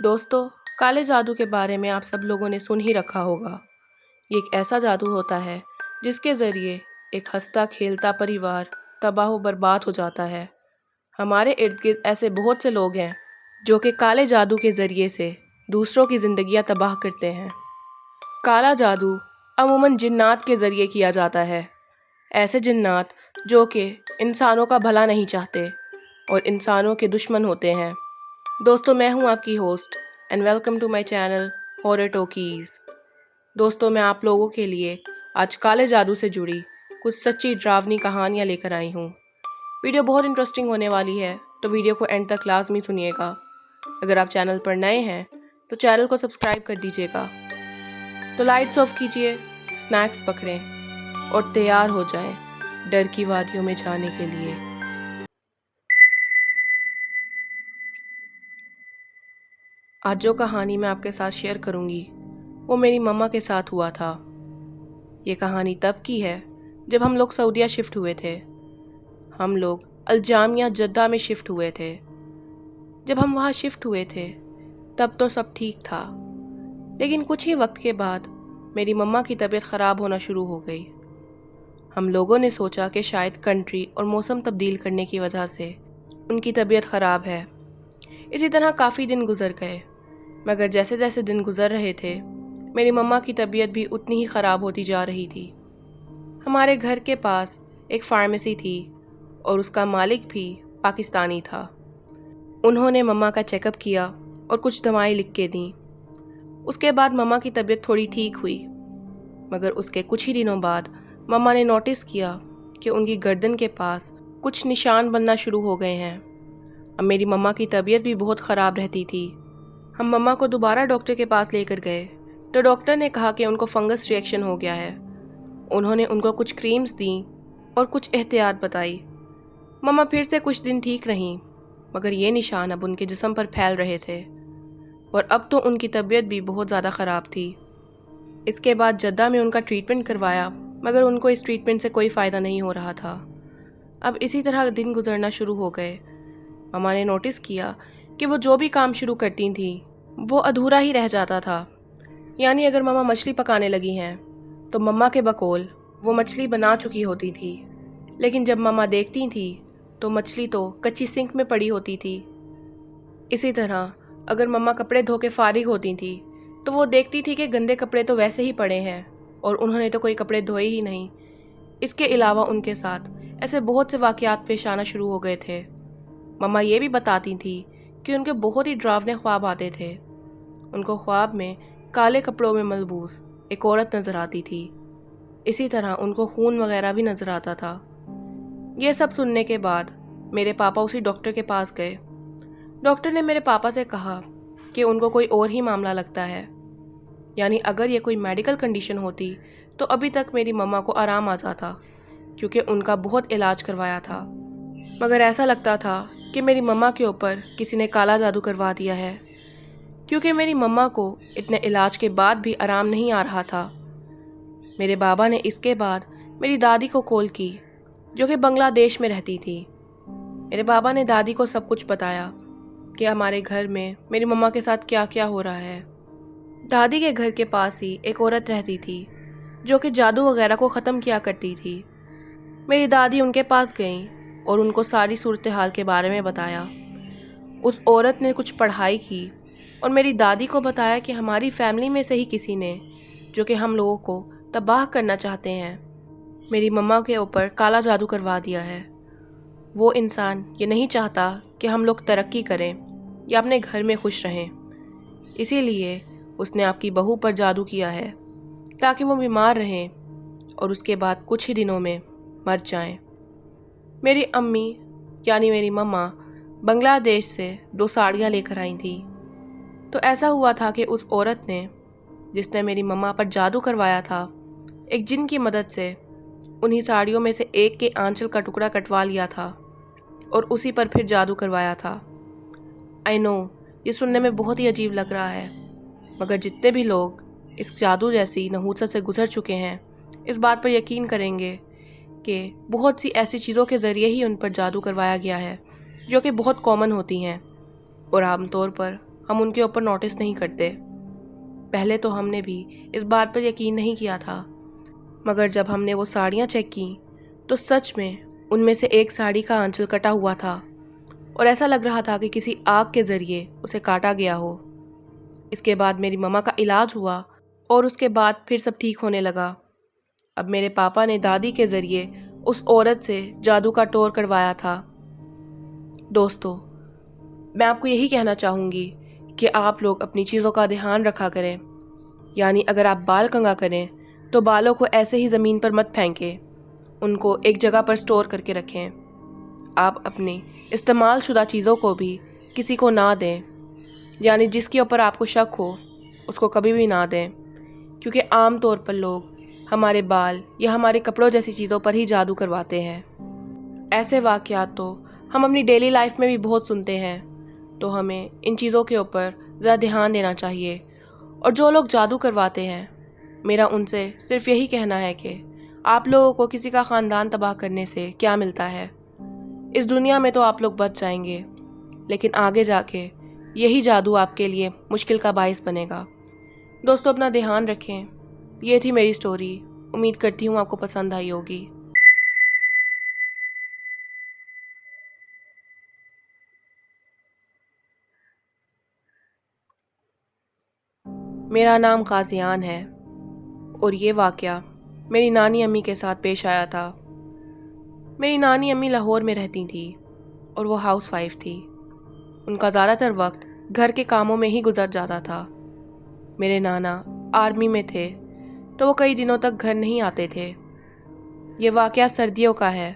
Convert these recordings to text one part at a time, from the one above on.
دوستو، کالے جادو کے بارے میں آپ سب لوگوں نے سن ہی رکھا ہوگا۔ یہ ایک ایسا جادو ہوتا ہے جس کے ذریعے ایک ہنستا کھیلتا پریوار تباہ و برباد ہو جاتا ہے۔ ہمارے ارد گرد ایسے بہت سے لوگ ہیں جو کہ کالے جادو کے ذریعے سے دوسروں کی زندگیاں تباہ کرتے ہیں۔ کالا جادو عموماً جنات کے ذریعے کیا جاتا ہے۔ ایسے جنات جو کہ انسانوں کا بھلا نہیں چاہتے اور انسانوں کے دشمن ہوتے ہیں۔ دوستو، میں ہوں آپ کی host and welcome to my channel horror talkies. دوستو، میں آپ لوگوں کے لیے آج کالے جادو سے جڑی کچھ سچی ڈراؤنی کہانیاں لے کر آئی ہوں۔ ویڈیو بہت انٹرسٹنگ ہونے والی ہے، تو ویڈیو کو اینڈ تک لازمی سنیے گا۔ اگر آپ چینل پر نئے ہیں تو چینل کو سبسکرائب کر دیجیے گا۔ تو لائٹس آف کیجیے، سنیکس پکڑیں اور تیار ہو جائیں ڈر کی وادیوں میں جانے کے لیے۔ آج جو کہانی میں آپ کے ساتھ شیئر کروں گی وہ میری مما کے ساتھ ہوا تھا۔ یہ کہانی تب کی ہے جب ہم لوگ سعودیہ شفٹ ہوئے تھے۔ ہم لوگ الجامیہ جدہ میں شفٹ ہوئے تھے۔ جب ہم وہاں شفٹ ہوئے تھے تب تو سب ٹھیک تھا، لیکن کچھ ہی وقت کے بعد میری مما کی طبیعت خراب ہونا شروع ہو گئی۔ ہم لوگوں نے سوچا کہ شاید کنٹری اور موسم تبدیل کرنے کی وجہ سے ان کی طبیعت خراب ہے۔ اسی طرح کافی دن گزر گئے، مگر جیسے جیسے دن گزر رہے تھے میری مما کی طبیعت بھی اتنی ہی خراب ہوتی جا رہی تھی۔ ہمارے گھر کے پاس ایک فارمیسی تھی اور اس کا مالک بھی پاکستانی تھا۔ انہوں نے مما کا چیک اپ کیا اور کچھ دوائیں لکھ کے دیں۔ اس کے بعد مما کی طبیعت تھوڑی ٹھیک ہوئی، مگر اس کے کچھ ہی دنوں بعد مما نے نوٹس کیا کہ ان کی گردن کے پاس کچھ نشان بننا شروع ہو گئے ہیں۔ اب میری مما کی طبیعت بھی بہت خراب رہتی تھی۔ ہم مما کو دوبارہ ڈاکٹر کے پاس لے کر گئے تو ڈاکٹر نے کہا کہ ان کو فنگس ری ایکشن ہو گیا ہے۔ انہوں نے ان کو کچھ کریمز دیں اور کچھ احتیاط بتائی۔ مما پھر سے کچھ دن ٹھیک رہیں، مگر یہ نشان اب ان کے جسم پر پھیل رہے تھے اور اب تو ان کی طبیعت بھی بہت زیادہ خراب تھی۔ اس کے بعد جدہ میں ان کا ٹریٹمنٹ کروایا، مگر ان کو اس ٹریٹمنٹ سے کوئی فائدہ نہیں ہو رہا تھا۔ اب اسی طرح دن گزرنا شروع ہو گئے۔ مما نے نوٹس کیا کہ وہ جو بھی کام شروع کرتی تھیں وہ ادھورا ہی رہ جاتا تھا۔ یعنی اگر مما مچھلی پکانے لگی ہیں تو مما کے بقول وہ مچھلی بنا چکی ہوتی تھی، لیکن جب مما دیکھتی تھی تو مچھلی تو کچی سنک میں پڑی ہوتی تھی۔ اسی طرح اگر مما کپڑے دھو کے فارغ ہوتی تھی تو وہ دیکھتی تھی کہ گندے کپڑے تو ویسے ہی پڑے ہیں اور انہوں نے تو کوئی کپڑے دھوئے ہی نہیں۔ اس کے علاوہ ان کے ساتھ ایسے بہت سے واقعات پیش آنا شروع ہو گئے تھے۔ مما یہ بھی بتاتی تھی کہ ان کے بہت ہی ڈراونے خواب آتے تھے۔ ان کو خواب میں کالے کپڑوں میں ملبوس ایک عورت نظر آتی تھی۔ اسی طرح ان کو خون وغیرہ بھی نظر آتا تھا۔ یہ سب سننے کے بعد میرے پاپا اسی ڈاکٹر کے پاس گئے۔ ڈاکٹر نے میرے پاپا سے کہا کہ ان کو کوئی اور ہی معاملہ لگتا ہے، یعنی اگر یہ کوئی میڈیکل کنڈیشن ہوتی تو ابھی تک میری مما کو آرام آ جاتا، کیونکہ ان کا بہت علاج کروایا تھا۔ مگر ایسا لگتا تھا کہ میری مما کے اوپر کسی نے کالا جادو کروا دیا ہے، کیونکہ میری مما کو اتنے علاج کے بعد بھی آرام نہیں آ رہا تھا۔ میرے بابا نے اس کے بعد میری دادی کو کال کی، جو کہ بنگلہ دیش میں رہتی تھی۔ میرے بابا نے دادی کو سب کچھ بتایا کہ ہمارے گھر میں میری مما کے ساتھ کیا کیا ہو رہا ہے۔ دادی کے گھر کے پاس ہی ایک عورت رہتی تھی جو کہ جادو وغیرہ کو ختم کیا کرتی تھی۔ میری دادی ان کے پاس گئیں اور ان کو ساری صورتحال کے بارے میں بتایا۔ اس عورت نے کچھ پڑھائی کی اور میری دادی کو بتایا کہ ہماری فیملی میں سے ہی کسی نے، جو کہ ہم لوگوں کو تباہ کرنا چاہتے ہیں، میری مما کے اوپر کالا جادو کروا دیا ہے۔ وہ انسان یہ نہیں چاہتا کہ ہم لوگ ترقی کریں یا اپنے گھر میں خوش رہیں، اسی لیے اس نے آپ کی بہو پر جادو کیا ہے تاکہ وہ بیمار رہیں اور اس کے بعد کچھ ہی دنوں میں مر جائیں۔ میری امی یعنی میری مما بنگلہ دیش سے 2 ساڑیاں لے کر آئی تھیں۔ تو ایسا ہوا تھا کہ اس عورت نے، جس نے میری مما پر جادو کروایا تھا، ایک جن کی مدد سے انہی ساڑیوں میں سے ایک کے آنچل کا ٹکڑا کٹوا لیا تھا اور اسی پر پھر جادو کروایا تھا۔ آئی نو، یہ سننے میں بہت ہی عجیب لگ رہا ہے، مگر جتنے بھی لوگ اس جادو جیسی نحوست سے گزر چکے ہیں اس بات پر یقین کریں گے کہ بہت سی ایسی چیزوں کے ذریعے ہی ان پر جادو کروایا گیا ہے جو کہ بہت کامن ہوتی ہیں اور عام طور پر ہم ان کے اوپر نوٹس نہیں کرتے۔ پہلے تو ہم نے بھی اس بات پر یقین نہیں کیا تھا، مگر جب ہم نے وہ ساڑیاں چیک کیں تو سچ میں ان میں سے ایک ساڑی کا آنچل کٹا ہوا تھا اور ایسا لگ رہا تھا کہ کسی آگ کے ذریعے اسے کاٹا گیا ہو۔ اس کے بعد میری مما کا علاج ہوا اور اس کے بعد پھر سب ٹھیک ہونے لگا۔ اب میرے پاپا نے دادی کے ذریعے اس عورت سے جادو کا ٹور کروایا تھا۔ دوستو، میں آپ کو یہی کہنا چاہوں گی کہ آپ لوگ اپنی چیزوں کا دھیان رکھا کریں۔ یعنی اگر آپ بال کنگھا کریں تو بالوں کو ایسے ہی زمین پر مت پھینکیں، ان کو ایک جگہ پر سٹور کر کے رکھیں۔ آپ اپنی استعمال شدہ چیزوں کو بھی کسی کو نہ دیں، یعنی جس کے اوپر آپ کو شک ہو اس کو کبھی بھی نہ دیں، کیونکہ عام طور پر لوگ ہمارے بال یا ہمارے کپڑوں جیسی چیزوں پر ہی جادو کرواتے ہیں۔ ایسے واقعات تو ہم اپنی ڈیلی لائف میں بھی بہت سنتے ہیں، تو ہمیں ان چیزوں کے اوپر ذرا دھیان دینا چاہیے۔ اور جو لوگ جادو کرواتے ہیں، میرا ان سے صرف یہی کہنا ہے کہ آپ لوگوں کو کسی کا خاندان تباہ کرنے سے کیا ملتا ہے؟ اس دنیا میں تو آپ لوگ بچ جائیں گے، لیکن آگے جا کے یہی جادو آپ کے لیے مشکل کا باعث بنے گا۔ دوستو، اپنا دھیان رکھیں۔ یہ تھی میری سٹوری، امید کرتی ہوں آپ کو پسند آئی ہوگی۔ میرا نام غازیان ہے اور یہ واقعہ میری نانی امی کے ساتھ پیش آیا تھا۔ میری نانی امی لاہور میں رہتی تھی اور وہ ہاؤس وائف تھی۔ ان کا زیادہ تر وقت گھر کے کاموں میں ہی گزر جاتا تھا۔ میرے نانا آرمی میں تھے تو وہ کئی دنوں تک گھر نہیں آتے تھے۔ یہ واقعہ سردیوں کا ہے۔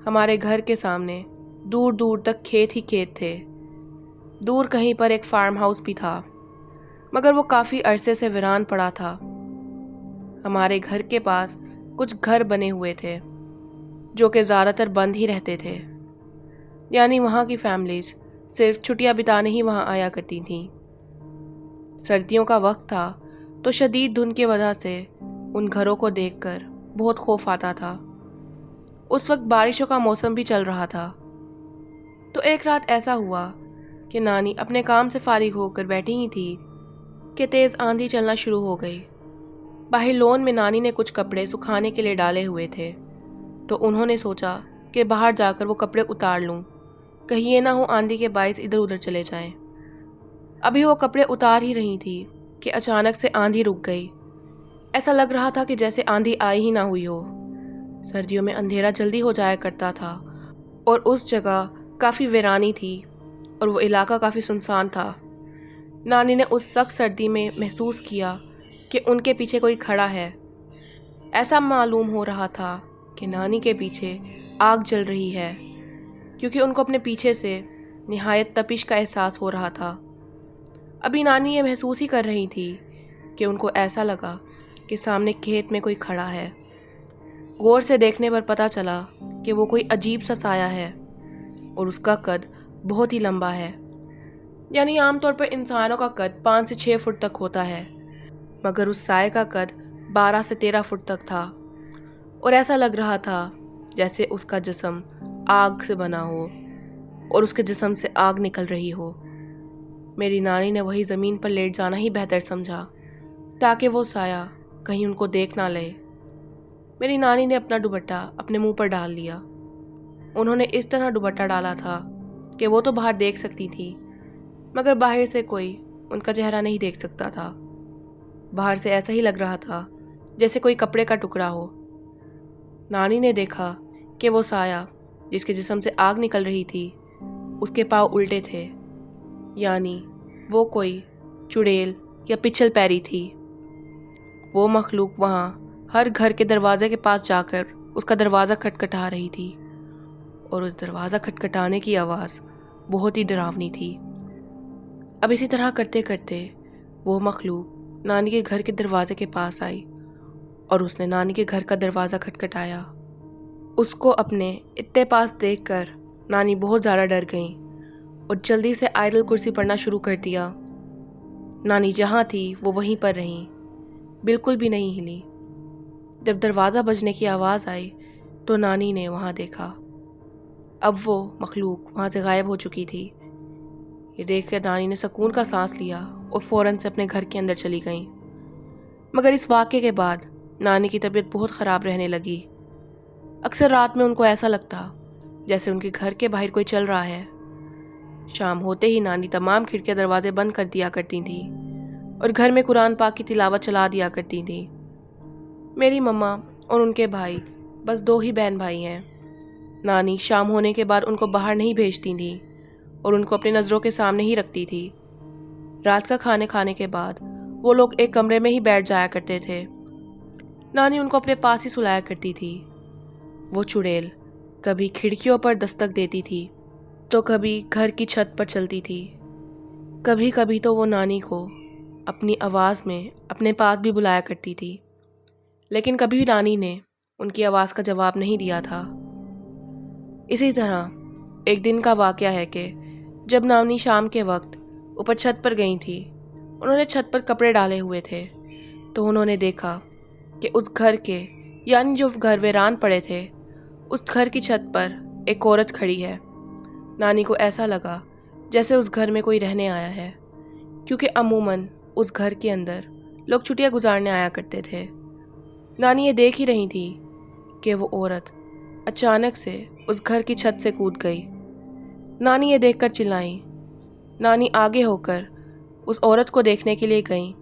ہمارے گھر کے سامنے دور دور تک کھیت ہی کھیت تھے۔ دور کہیں پر ایک فارم ہاؤس بھی تھا، مگر وہ کافی عرصے سے ویران پڑا تھا۔ ہمارے گھر کے پاس کچھ گھر بنے ہوئے تھے جو کہ زیادہ تر بند ہی رہتے تھے، یعنی وہاں کی فیملیز صرف چھٹیاں بتانے ہی وہاں آیا کرتی تھیں۔ سردیوں کا وقت تھا تو شدید دھند کی وجہ سے ان گھروں کو دیکھ کر بہت خوف آتا تھا۔ اس وقت بارشوں کا موسم بھی چل رہا تھا۔ تو ایک رات ایسا ہوا کہ نانی اپنے کام سے فارغ ہو کر بیٹھی ہی تھی کہ تیز آندھی چلنا شروع ہو گئی۔ باہر لون میں نانی نے کچھ کپڑے سکھانے کے لیے ڈالے ہوئے تھے، تو انہوں نے سوچا کہ باہر جا کر وہ کپڑے اتار لوں، کہیں یہ نہ ہو آندھی کے باعث ادھر ادھر چلے جائیں۔ ابھی وہ کپڑے اتار ہی رہی تھی کہ اچانک سے آندھی رک گئی۔ ایسا لگ رہا تھا کہ جیسے آندھی آئی ہی نہ ہوئی ہو۔ سردیوں میں اندھیرا جلدی ہو جایا کرتا تھا اور اس جگہ کافی ویرانی تھی اور وہ علاقہ کافی سنسان تھا۔ نانی نے اس سخت سردی میں محسوس کیا کہ ان کے پیچھے کوئی کھڑا ہے۔ ایسا معلوم ہو رہا تھا کہ نانی کے پیچھے آگ جل رہی ہے، کیونکہ ان کو اپنے پیچھے سے نہایت تپش کا احساس ہو رہا تھا۔ ابھی نانی یہ محسوس ہی کر رہی تھی کہ ان کو ایسا لگا کہ سامنے کھیت میں کوئی کھڑا ہے۔ غور سے دیکھنے پر پتہ چلا کہ وہ کوئی عجیب سا سایہ ہے اور اس کا قد بہت ہی لمبا ہے۔ یعنی عام طور پر انسانوں کا قد 5 سے 6 فٹ تک ہوتا ہے، مگر اس سائے کا قد 12 سے 13 فٹ تک تھا، اور ایسا لگ رہا تھا جیسے اس کا جسم آگ سے بنا ہو اور اس کے جسم سے آگ نکل رہی ہو۔ میری نانی نے وہی زمین پر لیٹ جانا ہی بہتر سمجھا تاکہ وہ سایہ کہیں ان کو دیکھ نہ لے۔ میری نانی نے اپنا دوپٹہ اپنے منہ پر ڈال لیا۔ انہوں نے اس طرح دوپٹہ ڈالا تھا کہ وہ تو باہر دیکھ سکتی تھی، مگر باہر سے کوئی ان کا چہرہ نہیں دیکھ سکتا تھا۔ باہر سے ایسا ہی لگ رہا تھا جیسے کوئی کپڑے کا ٹکڑا ہو۔ نانی نے دیکھا کہ وہ سایہ جس کے جسم سے آگ نکل رہی تھی، اس کے پاؤں الٹے تھے، یعنی وہ کوئی چڑیل یا پچھل پیری تھی۔ وہ مخلوق وہاں ہر گھر کے دروازے کے پاس جا کر اس کا دروازہ کھٹکھٹا رہی تھی، اور اس دروازہ کھٹکھٹانے کی آواز بہت ہی ڈراؤنی تھی۔ اب اسی طرح کرتے کرتے وہ مخلوق نانی کے گھر کے دروازے کے پاس آئی اور اس نے نانی کے گھر کا دروازہ کھٹکھٹایا۔ اس کو اپنے اتنے پاس دیکھ کر نانی بہت زیادہ ڈر گئیں اور جلدی سے آیتل کرسی پڑھنا شروع کر دیا۔ نانی جہاں تھی وہ وہیں پر رہیں، بالکل بھی نہیں ہلی۔ جب دروازہ بجنے کی آواز آئی تو نانی نے وہاں دیکھا، اب وہ مخلوق وہاں سے غائب ہو چکی تھی، یہ دیکھ کر نانی نے سکون کا سانس لیا اور فوراً سے اپنے گھر کے اندر چلی گئیں۔ مگر اس واقعے کے بعد نانی کی طبیعت بہت خراب رہنے لگی۔ اکثر رات میں ان کو ایسا لگتا جیسے ان کے گھر کے باہر کوئی چل رہا ہے۔ شام ہوتے ہی نانی تمام کھڑکیاں دروازے بند کر دیا کرتی تھیں اور گھر میں قرآن پاک کی تلاوت چلا دیا کرتی تھیں۔ میری مما اور ان کے بھائی بس 2 ہی بہن بھائی ہیں۔ نانی شام ہونے کے بعد ان کو باہر نہیں بھیجتی تھیں اور ان کو اپنی نظروں کے سامنے ہی رکھتی تھی۔ رات کا کھانے کھانے کے بعد وہ لوگ ایک کمرے میں ہی بیٹھ جایا کرتے تھے۔ نانی ان کو اپنے پاس ہی سلایا کرتی تھی۔ وہ چڑیل کبھی کھڑکیوں پر دستک دیتی تھی تو کبھی گھر کی چھت پر چلتی تھی۔ کبھی کبھی تو وہ نانی کو اپنی آواز میں اپنے پاس بھی بلایا کرتی تھی، لیکن کبھی نانی نے ان کی آواز کا جواب نہیں دیا تھا۔ اسی طرح ایک دن کا واقعہ ہے کہ جب نانی شام کے وقت اوپر چھت پر گئی تھی، انہوں نے چھت پر کپڑے ڈالے ہوئے تھے، تو انہوں نے دیکھا کہ اس گھر کے یعنی جو گھر ویران پڑے تھے اس گھر کی چھت پر ایک عورت کھڑی ہے۔ نانی کو ایسا لگا جیسے اس گھر میں کوئی رہنے آیا ہے، کیونکہ عموماً اس گھر کے اندر لوگ چھٹیاں گزارنے آیا کرتے تھے۔ نانی یہ دیکھ ہی رہی تھی کہ وہ عورت اچانک سے اس گھر کی چھت سے کود گئی۔ نانی یہ دیکھ کر چلائیں۔ نانی آگے ہو کر اس عورت کو دیکھنے کے لیے گئیں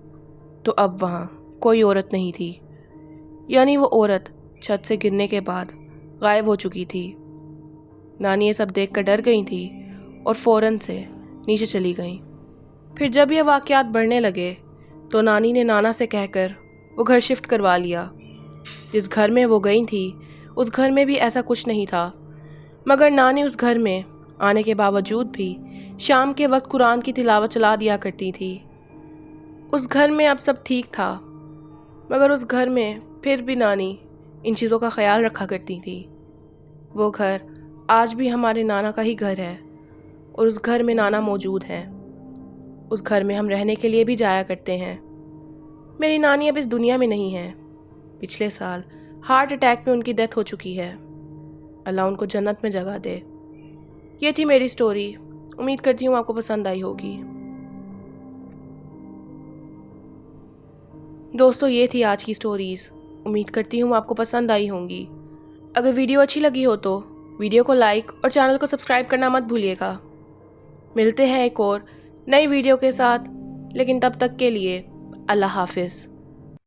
تو اب وہاں کوئی عورت نہیں تھی، یعنی وہ عورت چھت سے گرنے کے بعد غائب ہو چکی تھی۔ نانی یہ سب دیکھ کر ڈر گئی تھی اور فوراً سے نیچے چلی گئیں۔ پھر جب یہ واقعات بڑھنے لگے تو نانی نے نانا سے کہہ کر وہ گھر شفٹ کروا لیا۔ جس گھر میں وہ گئی تھی اس گھر میں بھی ایسا کچھ نہیں تھا، مگر نانی اس گھر میں آنے کے باوجود بھی شام کے وقت قرآن کی تلاوت چلا دیا کرتی تھی۔ اس گھر میں اب سب ٹھیک تھا، مگر اس گھر میں پھر بھی نانی ان چیزوں کا خیال رکھا کرتی تھی۔ وہ گھر آج بھی ہمارے نانا کا ہی گھر ہے اور اس گھر میں نانا موجود ہے۔ اس گھر میں ہم رہنے کے لیے بھی جایا کرتے ہیں۔ میری نانی اب اس دنیا میں نہیں ہے۔ پچھلے سال ہارٹ اٹیک میں ان کی ڈیتھ ہو چکی ہے۔ اللہ ان کو جنت میں جگہ دے۔ یہ تھی میری سٹوری۔ امید کرتی ہوں آپ کو پسند آئی ہوگی۔ دوستو، یہ تھی آج کی سٹوریز۔ امید کرتی ہوں آپ کو پسند آئی ہوں گی۔ اگر ویڈیو اچھی لگی ہو تو ویڈیو کو لائک اور چینل کو سبسکرائب کرنا مت بھولیے گا۔ ملتے ہیں ایک اور نئی ویڈیو کے ساتھ، لیکن تب تک کے لیے اللہ حافظ۔